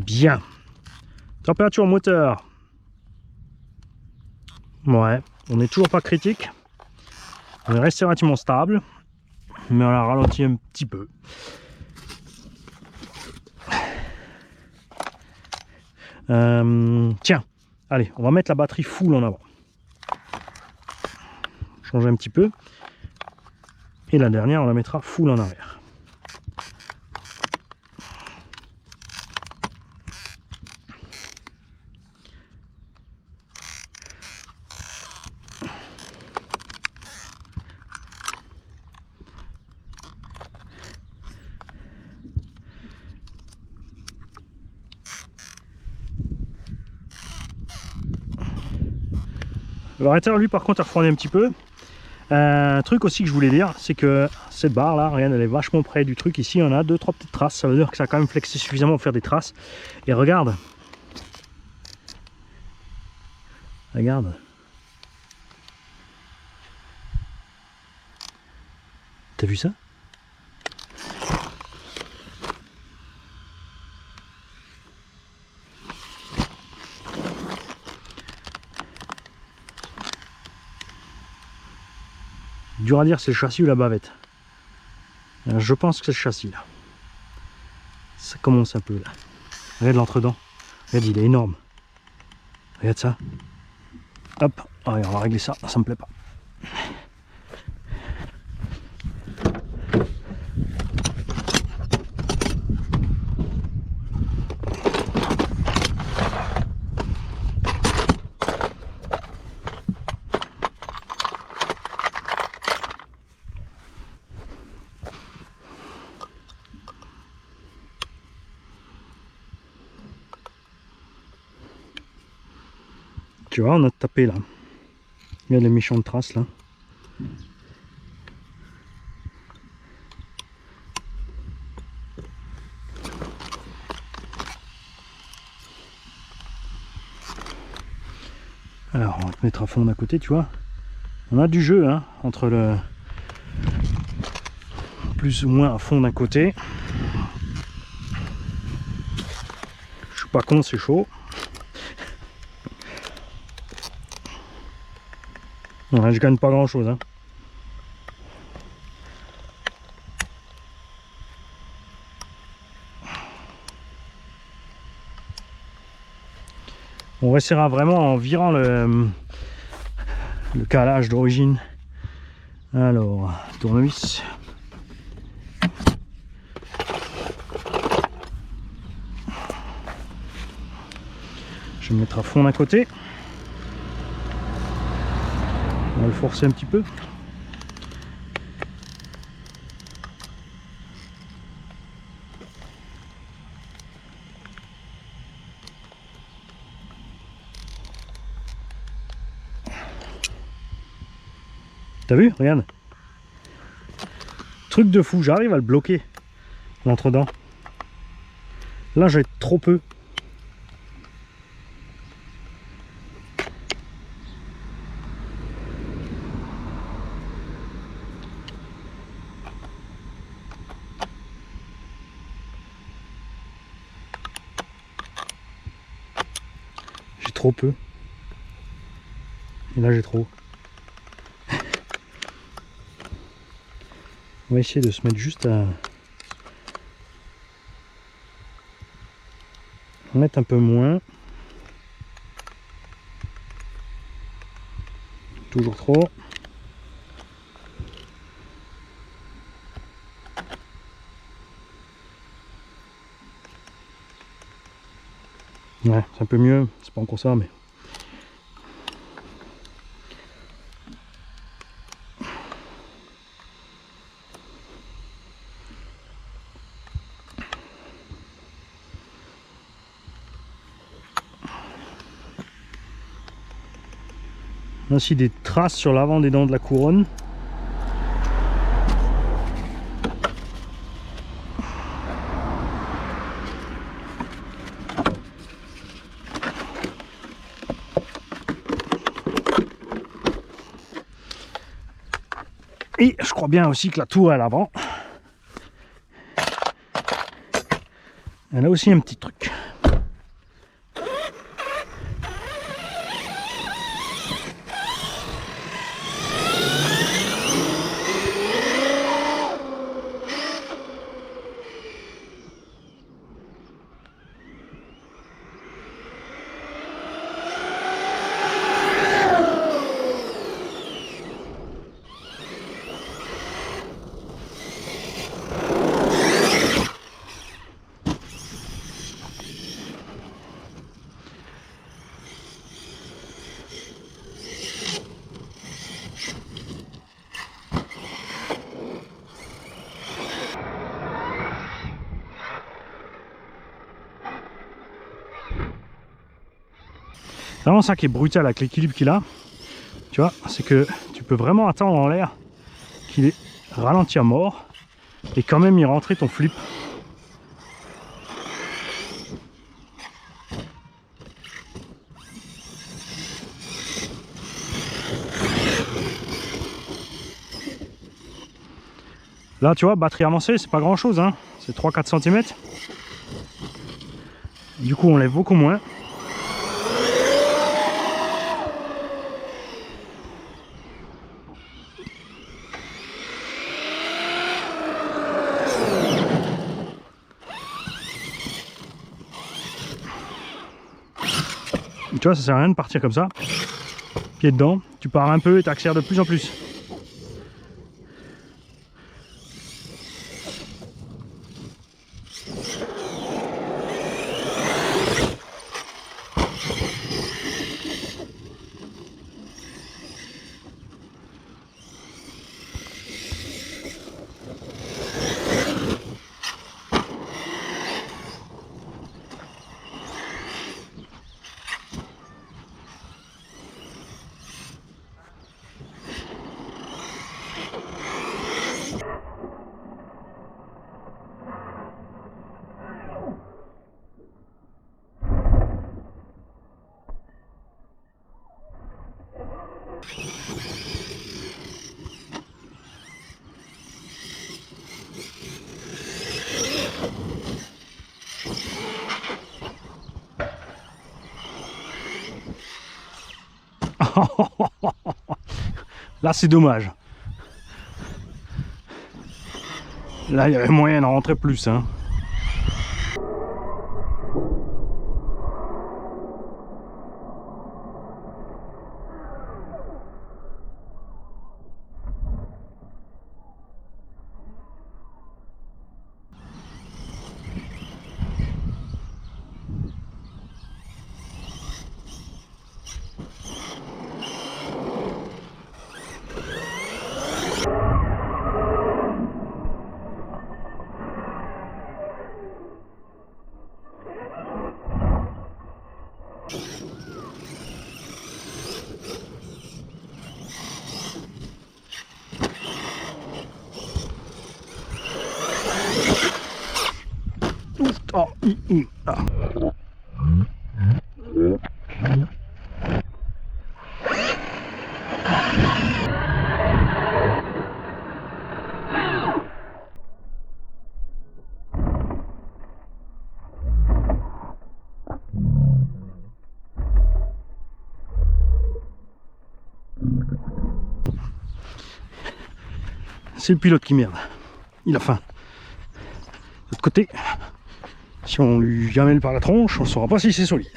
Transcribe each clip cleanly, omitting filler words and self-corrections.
Bien. Température moteur. Ouais, on n'est toujours pas critique. On est resté relativement stable. Mais on a ralenti un petit peu. Tiens, allez, on va mettre la batterie full en avant. Changer un petit peu. Et la dernière, on la mettra full en arrière. Le variateur, lui, par contre, a refroidi un petit peu. Un truc aussi que je voulais dire, c'est que cette barre là, regarde, elle est vachement près du truc. Ici, on a 2-3 petites traces. Ça veut dire que ça a quand même flexé suffisamment pour faire des traces. Et regarde. Regarde. T'as vu ça? Dur à dire, c'est le châssis ou la bavette. Je pense que c'est le châssis là. Ça commence un peu là. Regarde l'entredent. Regarde, il est énorme. Regarde ça. Hop, allez, on va régler ça. Ça me plaît pas. Tu vois, on a tapé là. Il y a les méchantes traces là. Alors, on va te mettre à fond d'un côté, tu vois. On a du jeu hein, entre le plus ou moins à fond d'un côté. Je suis pas con, c'est chaud. Ouais, je gagne pas grand chose. Hein. On essaiera vraiment en virant le calage d'origine. Alors, tournevis. Je vais me mettre à fond d'un côté. On va le forcer un petit peu. T'as vu? Regarde. Truc de fou, j'arrive à le bloquer. L'entredent. Là, j'ai trop peu. J'ai trop peu. Et là, j'ai trop. On va essayer de se mettre juste à mettre un peu moins. Toujours trop. Ouais, c'est un peu mieux. C'est pas encore ça, mais... On a aussi des traces sur l'avant des dents de la couronne. Et je crois bien aussi que la tour à l'avant, elle a aussi un petit truc. C'est vraiment ça qui est brutal avec l'équilibre qu'il a. Tu vois, c'est que tu peux vraiment attendre en l'air qu'il est ralenti à mort et quand même y rentrer ton flip. Là, tu vois, batterie avancée, c'est pas grand chose, hein. C'est 3-4 cm. Du coup, on lève beaucoup moins. Tu vois, ça sert à rien de partir comme ça. Pied dedans, tu pars un peu et tu accélères de plus en plus. Là, c'est dommage. Là, il y avait moyen d'en rentrer plus, hein. Oh, ah. C'est le pilote qui merde. Il a faim. De l'autre côté, si on lui gamelle par la tronche, on ne saura pas si c'est solide.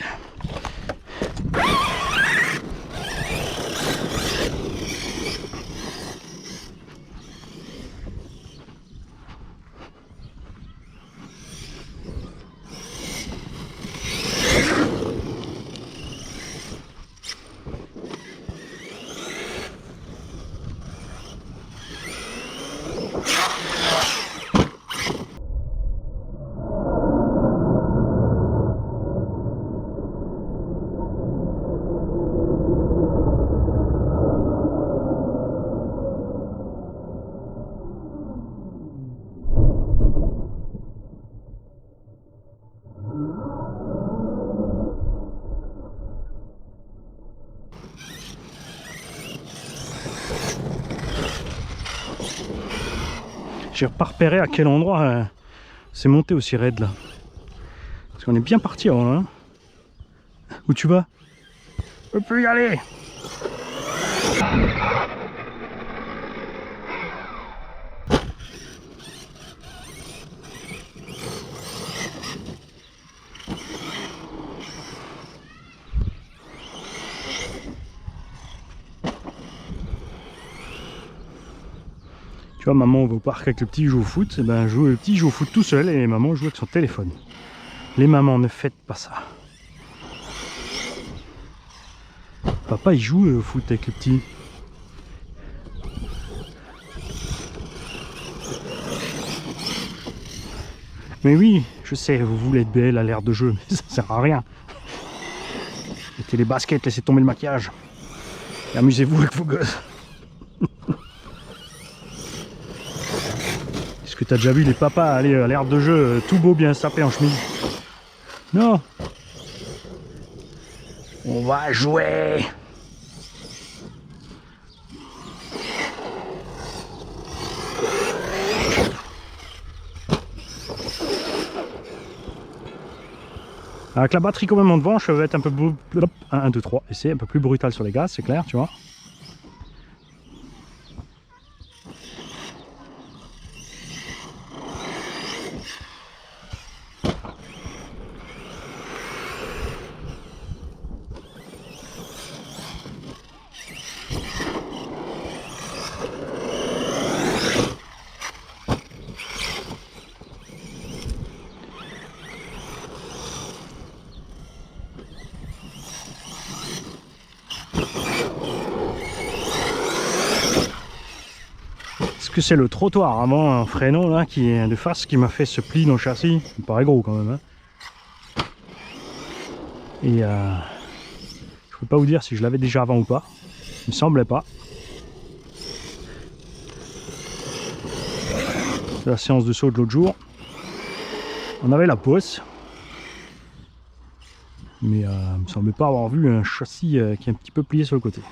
J'ai pas repéré à quel endroit c'est monté aussi raide là. Parce qu'on est bien parti avant, hein. Où tu vas? On peut y aller. Tu vois, maman va au parc avec le petit, joue au foot, et ben le petit joue au foot tout seul et maman joue avec son téléphone. Les mamans, ne faites pas ça. Papa il joue au foot avec le petit. Mais oui, je sais, vous voulez être belle à l'air de jeu, mais ça sert à rien. Mettez les baskets, laissez tomber le maquillage. Et amusez-vous avec vos gosses. Est-ce que tu as déjà vu les papas aller à l'aire de jeu tout beau bien sapé en chemise? Non. On va jouer. Avec la batterie complètement devant, je vais être un peu 1, 2, 3. Et c'est un peu plus brutal sur les gaz, c'est clair, tu vois. Est-ce que c'est le trottoir avant un fréno là qui est de face qui m'a fait ce pli dans le châssis? Il me paraît gros quand même. Hein. Et je peux pas vous dire si je l'avais déjà avant ou pas. Il me semblait pas. C'est la séance de saut de l'autre jour. On avait la pause. Mais il me semblait pas avoir vu un châssis qui est un petit peu plié sur le côté.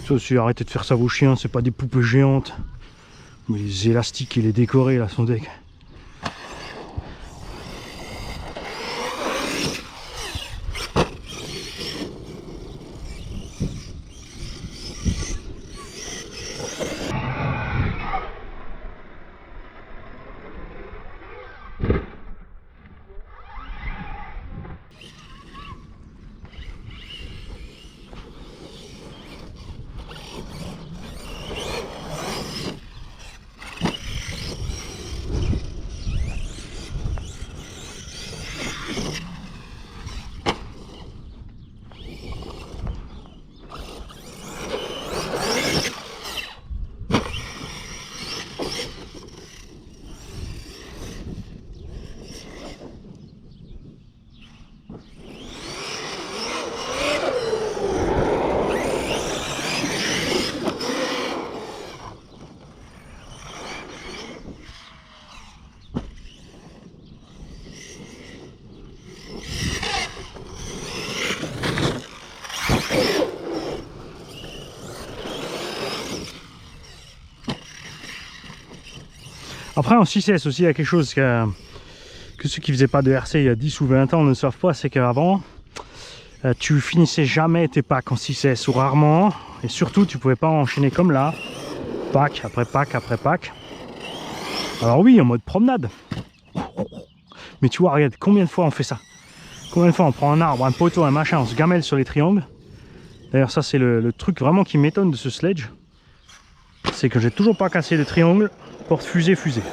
Ça aussi, arrêtez de faire ça vos chiens, c'est pas des poupées géantes. Mais les élastiques et les décorés là sont deck. Après en 6S aussi il y a quelque chose que ceux qui faisaient pas de RC il y a 10 ou 20 ans ne savent pas, c'est qu'avant tu finissais jamais tes packs en 6S ou rarement, et surtout tu pouvais pas enchaîner comme là, pack après pack après pack. Alors oui, en mode promenade, mais tu vois, regarde combien de fois on fait ça, combien de fois on prend un arbre, un poteau, un machin, on se gamelle sur les triangles. D'ailleurs ça c'est le truc vraiment qui m'étonne de ce sledge, c'est que j'ai toujours pas cassé de triangle porte-fusée fusée.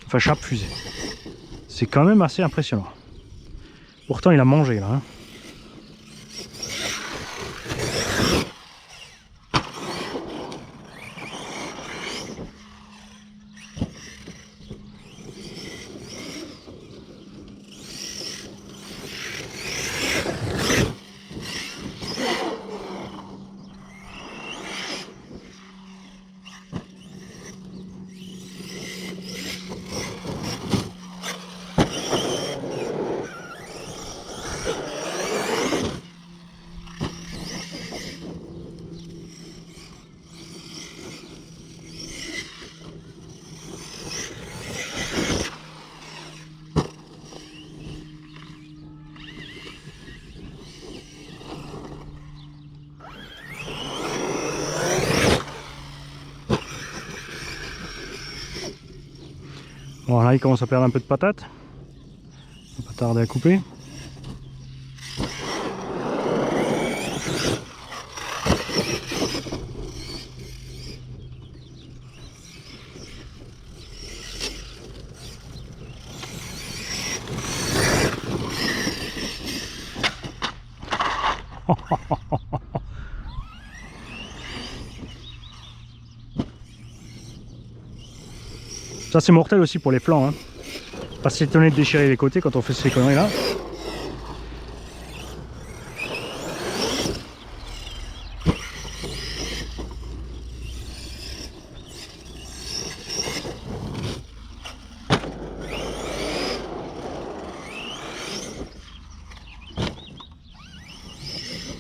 Enfin chape fusée. C'est quand même assez impressionnant. Pourtant il a mangé là. Hein. Bon, là il commence à perdre un peu de patate. On va pas tarder à couper. Ça c'est mortel aussi pour les flancs, hein. Pas s'étonner de déchirer les côtés quand on fait ces conneries là.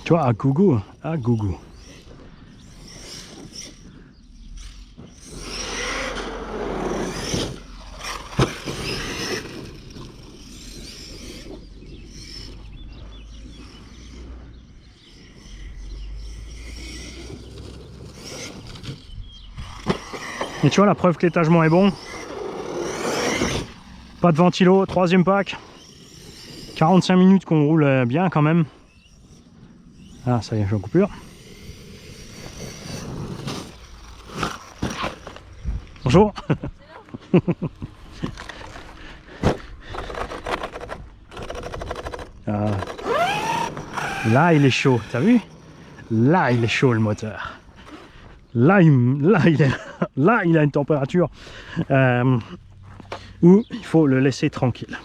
Tu vois, à gougou, à gougou. Et tu vois la preuve que l'étagement est bon. Pas de ventilo, troisième pack. 45 minutes qu'on roule bien quand même. Ah ça y est, je suis en coupure. Bonjour. Là il est chaud, t'as vu? Là il est chaud le moteur. Là il a une température où il faut le laisser tranquille.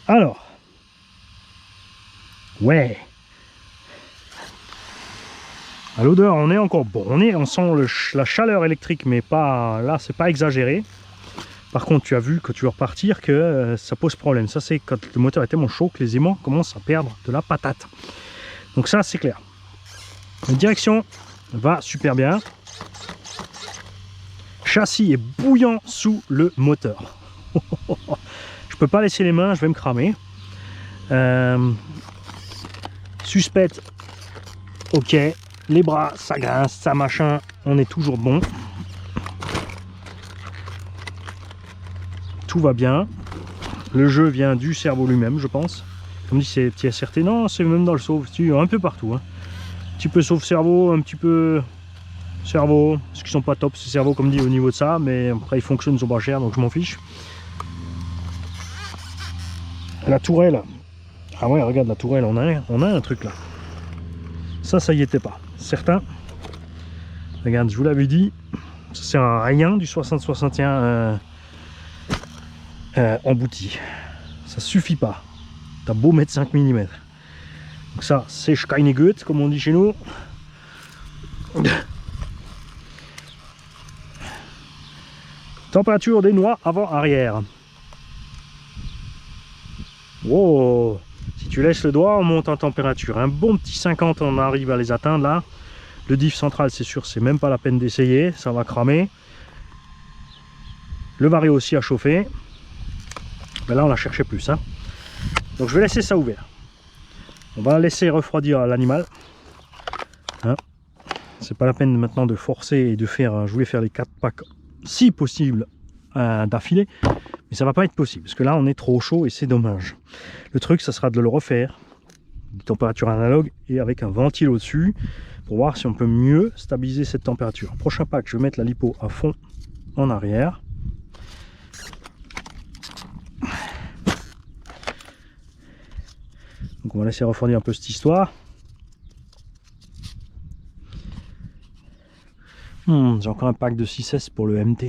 Alors, ouais. À l'odeur, on est encore bon. On sent la chaleur électrique, mais pas là, c'est pas exagéré. Par contre, tu as vu que tu vas repartir que ça pose problème. Ça, c'est quand le moteur est tellement chaud que les aimants commencent à perdre de la patate. Donc ça, c'est clair. La direction va super bien. Châssis est bouillant sous le moteur. Je peux pas laisser les mains, je vais me cramer. Suspect, ok. Les bras, ça grince, ça machin, on est toujours bon. Tout va bien. Le jeu vient du cerveau lui-même, je pense. Comme dit, c'est petit SRT. Non, c'est même dans le sauve, un peu partout. Hein. Un petit peu sauve-cerveau, un petit peu cerveau. Parce qu'ils sont pas top, ces cerveaux, comme dit, au niveau de ça. Mais après, ils fonctionnent, ils sont pas chers, donc je m'en fiche. La tourelle. Ah ouais, regarde la tourelle, on a un truc là. Ça y était pas. Certains, regarde, je vous l'avais dit, ça sert à rien du 60-61 embouti. Ça suffit pas. T'as beau mettre 5 mm. Donc ça, c'est Schweinegut, comme on dit chez nous. Température des noix avant-arrière. Wow. Si tu laisses le doigt, on monte en température. Un bon petit 50, on arrive à les atteindre là. Le diff central, c'est sûr, c'est même pas la peine d'essayer, ça va cramer. Le vario aussi a chauffé. Mais là, on a cherché plus. Hein. Donc, je vais laisser ça ouvert. On va laisser refroidir l'animal. Hein. C'est pas la peine maintenant de forcer et de faire. Je voulais faire les 4 packs, si possible, d'affilée. Mais ça va pas être possible, parce que là, on est trop chaud et c'est dommage. Le truc, ça sera de le refaire. Des températures analogues et avec un ventile au-dessus. Pour voir si on peut mieux stabiliser cette température. Prochain pack, je vais mettre la lipo à fond en arrière. Donc on va laisser refroidir un peu cette histoire. J'ai encore un pack de 6S pour le MT.